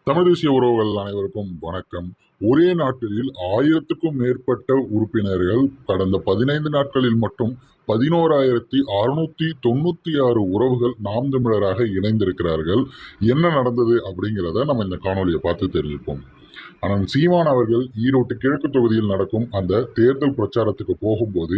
தமிழ் தேசிய உறவுகள் அனைவருக்கும் வணக்கம். ஒரே நாட்டில் 1000க்கும் மேற்பட்ட உறுப்பினர்கள் கடந்த 15 நாட்களில் மட்டும் 11,696 உறவுகள் நாம் தமிழராக இணைந்திருக்கிறார்கள். என்ன நடந்தது அப்படிங்கிறத நம்ம இந்த காணொலியை பார்த்து தெரிஞ்சுப்போம். ஆனால் சீமான் அவர்கள் ஈரோட்டு கிழக்கு தொகுதியில் நடக்கும் அந்த தேர்தல் பிரச்சாரத்துக்கு போகும்போது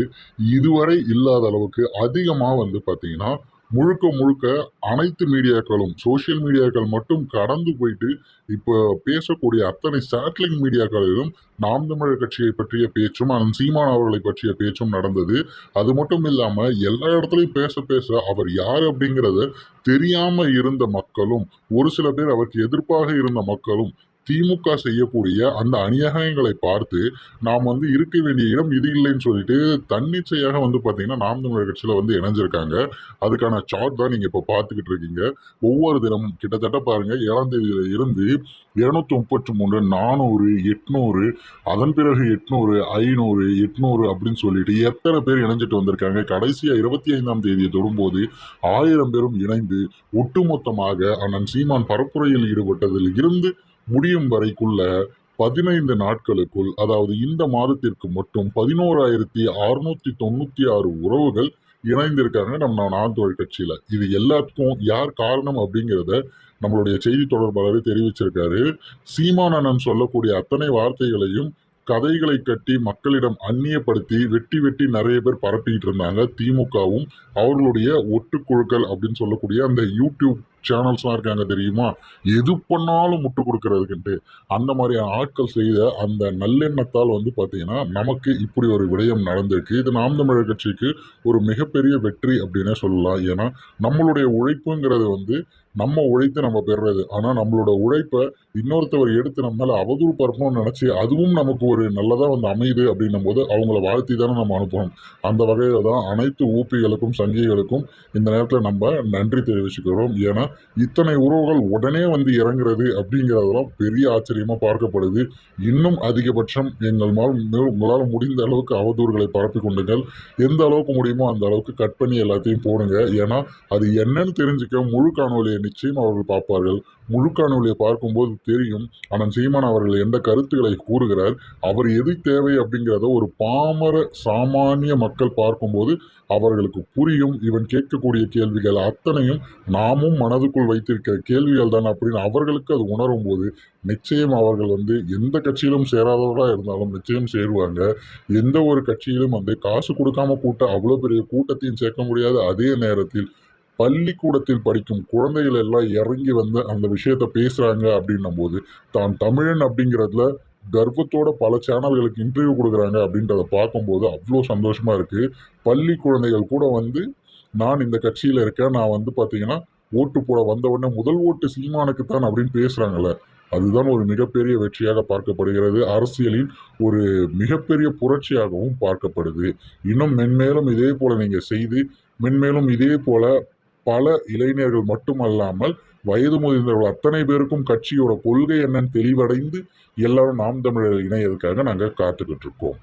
இதுவரை இல்லாத அளவுக்கு அதிகமாக பார்த்தீங்கன்னா முழுக்க முழுக்க அனைத்து மீடியாக்களும் சோசியல் மீடியாக்கள் மட்டும் கடந்து போயிட்டு இப்போ பேசக்கூடிய அத்தனை சேட்டலைட் மீடியாக்களிலும் நாம் தமிழர் கட்சியை பற்றிய பேச்சும் அண்ணன் சீமான் அவர்களை பற்றிய பேச்சும் நடந்தது. அது மட்டும் இல்லாம எல்லா இடத்துலையும் பேச பேச அவர் யார் அப்படிங்கிறத தெரியாம இருந்த மக்களும் ஒரு சில பேர் அவருக்கு எதிர்ப்பாக இருந்த மக்களும் திமுக செய்யக்கூடிய அந்த அநியாயங்களை பார்த்து நாம் இருக்க வேண்டிய இடம் இது இல்லைன்னு சொல்லிட்டு தன்னிச்சையாக பார்த்தீங்கன்னா நாம் தமிழர் கட்சியில் இணைஞ்சிருக்காங்க. அதுக்கான சார்ட் தான் நீங்கள் இப்போ பார்த்துக்கிட்டு இருக்கீங்க. ஒவ்வொரு தினமும் கிட்டத்தட்ட பாருங்க 7ஆம் தேதியில இருந்து 233, 400, 800, அதன் பிறகு 800, 500, 800 அப்படின்னு சொல்லிட்டு எத்தனை பேர் இணைஞ்சிட்டு வந்திருக்காங்க. கடைசியா 25ஆம் தேதியை தொடும்போது 1000 பேரும் இணைந்து ஒட்டுமொத்தமாக அண்ணன் சீமான் பரப்புரையில் ஈடுபட்டதில் இருந்து முடியும் வரைக்குள்ள 15 நாட்களுக்குள், அதாவது இந்த மாதத்திற்கு மட்டும் 11,696 உறவுகள் இணைந்திருக்காங்க நம்ம நாம் தமிழர் கட்சியில. இது எல்லாத்துக்கும் யார் காரணம் அப்படிங்கிறத நம்மளுடைய செய்தி தொடர்பாளரே தெரிவிச்சிருக்காரு. சீமான் அண்ணன் சொல்லக்கூடிய அத்தனை வார்த்தைகளையும் கதைகளை கட்டி மக்களிடம் அந்நியப்படுத்தி வெட்டி வெட்டி நிறைய பேர் பரப்பிட்டு இருந்தாங்க. திமுகவும் அவர்களுடைய ஒட்டுக்குழுக்கள் அப்படின்னு சொல்லக்கூடிய அந்த யூடியூப் சேனல்ஸ்லாம் இருக்காங்க தெரியுமா, எது பண்ணாலும் முட்டு கொடுக்கறதுக்குன்ட்டு அந்த மாதிரியான ஆட்கள் செய்த அந்த நல்லெண்ணத்தால் பார்த்தீங்கன்னா நமக்கு இப்படி ஒரு விடயம் நடந்திருக்கு. இது நாம் தமிழர் கட்சிக்கு ஒரு மிகப்பெரிய வெற்றி அப்படின்னே சொல்லலாம். ஏன்னா நம்மளுடைய உழைப்புங்கிறது நம்ம உழைத்து நம்ம பெறுறது. ஆனா நம்மளோட உழைப்பை இன்னொருத்தவர் எடுத்து நம்ம மேல அவதூறு பரப்பணும்னு நினைச்சு அதுவும் நமக்கு ஒரு நல்லதா அமையுது அப்படின்னும் போது அவங்கள வாழ்த்தி தானே நம்ம அனுப்பணும். அந்த வகையில தான் அனைத்து ஊப்பிகளுக்கும் சங்கிகளுக்கும் இந்த நேரத்தில் நம்ம நன்றி தெரிவிச்சுக்கிறோம். ஏன்னா இத்தனை உறவுகள் உடனே இறங்குறது அப்படிங்கிறதெல்லாம் பெரிய ஆச்சரியமா பார்க்கப்படுது. இன்னும் அதிகபட்சம் உங்களால் முடிந்த அளவுக்கு அவதூறுகளை பரப்பி கொண்டுங்கள். எந்த அளவுக்கு முடியுமோ அந்த அளவுக்கு கட் பண்ணி எல்லாத்தையும் போடுங்க. ஏன்னா அது என்னன்னு தெரிஞ்சுக்க முழு காணொலியை நிச்சயம் அவர்கள் பார்ப்பார்கள். முழு காணொலியை பார்க்கும்போது தெரியும் அண்ணன் சீமான் அவர்கள் எந்த கருத்துக்களை கூறுகிறார், அவர் எது தேவை அப்படிங்கிறத ஒரு பாமர சாமானிய மக்கள் பார்க்கும்போது அவர்களுக்கு புரியும். இவன் கேட்கக்கூடிய கேள்விகள் அத்தனையும் நாமும் மனதுக்குள் வைத்திருக்கிற கேள்விகள் தான் அப்படின்னு அவர்களுக்கு அது உணரும் போது நிச்சயம் அவர்கள் எந்த கட்சியிலும் சேராதவர்களாக இருந்தாலும் நிச்சயம் சேருவாங்க. எந்த ஒரு கட்சியிலும் காசு கொடுக்காம அவ்வளோ பெரிய கூட்டத்தையும் சேர்க்க முடியாது. அதே நேரத்தில் பள்ளிக்கூடத்தில் படிக்கும் குழந்தைகள் எல்லாம் இறங்கி அந்த விஷயத்த பேசுறாங்க அப்படின்னும் போது தான் தமிழன் அப்படிங்கிறதுல கர்வத்தோட பல சேனல்களுக்கு இன்டர்வியூ கொடுக்குறாங்க அப்படின்றத பார்க்கும்போது அவ்வளோ சந்தோஷமா இருக்கு. பள்ளி குழந்தைகள் கூட நான் இந்த கட்சியில இருக்கேன், நான் பார்த்தீங்கன்னா ஓட்டு போட வந்த உடனே முதல் ஓட்டு சீமானுக்கு தான் அப்படின்னு பேசுறாங்கல்ல, அதுதான் ஒரு மிகப்பெரிய வெற்றியாக பார்க்கப்படுகிறது. அரசியலில் ஒரு மிகப்பெரிய புரட்சியாகவும் பார்க்கப்படுது. இன்னும் மென்மேலும் இதே போல நீங்க செய்து மென்மேலும் இதே போல பல இளைஞர்கள் மட்டுமல்லாமல் வயது முதிர்ந்தவர்கள் அத்தனை பேருக்கும் கட்சியோட கொள்கை என்னன்னு தெளிவடைந்து எல்லாரும் நாம் தமிழர் இணையதுக்காக நாங்கள் காத்துக்கிட்டு இருக்கோம்.